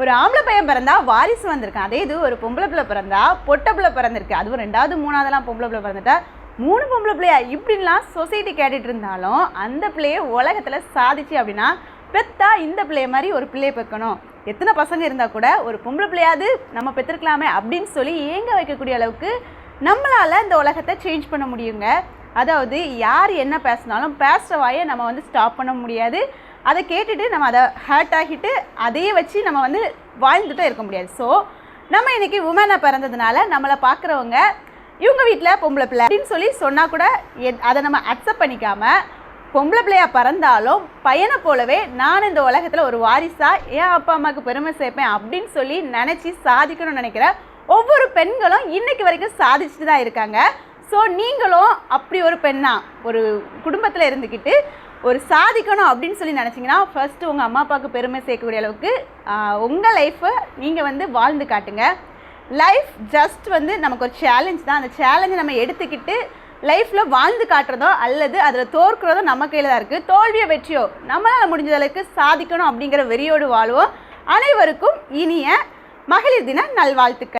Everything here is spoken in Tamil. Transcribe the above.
ஒரு ஆம்பளை பையன் பிறந்தா வாரிசு வந்திருக்கான், அதே இது ஒரு பொம்பளை பிள்ளை பிறந்தா பொட்டை பிள்ளை பிறந்திருக்கு, அதுவும் 2வது 3வதுலாம் பொம்பளை பிள்ளை பிறந்துட்டா 3 பொம்பளை பிள்ளையா இப்படின்லாம் சொசைட்டி கேட்டுட்டு இருந்தாலும் அந்த பிள்ளையை உலகத்தில் சாதிச்சு அப்படின்னா பெத்தா இந்த பிள்ளைய மாதிரி ஒரு பிள்ளையை பெக்கணும், எத்தனை பசங்க இருந்தால் கூட ஒரு பொம்பளை பிள்ளையாவது நம்ம பெற்றிருக்கலாமே அப்படின்னு சொல்லி ஏங்க வைக்கக்கூடிய அளவுக்கு நம்மளால் இந்த உலகத்தை சேஞ்ச் பண்ண முடியுங்க. அதாவது யார் என்ன பேசினாலும் பேசுகிற வாயை நம்ம வந்து ஸ்டாப் பண்ண முடியாது, அதை கேட்டுட்டு நம்ம அதை ஹர்ட் ஆகிட்டு அதையே வச்சு நம்ம வந்து வாழ்ந்துட்டே இருக்க முடியாது. ஸோ நம்ம இன்றைக்கி உமனை பிறந்ததுனால நம்மளை பார்க்குறவங்க இவங்க வீட்டில் பொம்பளை பிள்ளை அப்படின்னு சொல்லி சொன்னால் கூட அதை நம்ம அக்செப்ட் பண்ணிக்காமல் பொம்பளை பிள்ளையாக பிறந்தாலும் பையனை போலவே நான் இந்த உலகத்தில் ஒரு வாரிசாக என் அப்பா அம்மாவுக்கு பெருமை சேர்ப்பேன் அப்படின்னு சொல்லி நினச்சி சாதிக்கணும்னு நினைக்கிற ஒவ்வொரு பெண்களும் இன்றைக்கு வரைக்கும் சாதிச்சுட்டு தான் இருக்காங்க. ஸோ நீங்களும் அப்படி ஒரு பெண்ணா ஒரு குடும்பத்தில் இருந்துக்கிட்டு ஒரு சாதிக்கணும் அப்படின்னு சொல்லி நினச்சிங்கன்னா ஃபஸ்ட்டு உங்கள் அம்மா அப்பாவுக்கு பெருமை சேர்க்கக்கூடிய அளவுக்கு உங்கள் லைஃப்பை நீங்கள் வந்து வாழ்ந்து காட்டுங்க. லைஃப் ஜஸ்ட் வந்து நமக்கு ஒரு சேலஞ்ச் தான், அந்த சேலஞ்சை நம்ம எடுத்துக்கிட்டு லைஃப்பில் வாழ்ந்து காட்டுறதோ அல்லது அதில் தோற்கிறதோ நம்ம கையில் தான் இருக்குது. தோல்வியோ வெற்றியோ நம்மளால் முடிஞ்ச அளவுக்கு சாதிக்கணும் அப்படிங்கிற வெறியோடு வாழ்வோம். அனைவருக்கும் இனிய மகளிர் தின நல்வாழ்த்துக்கள்.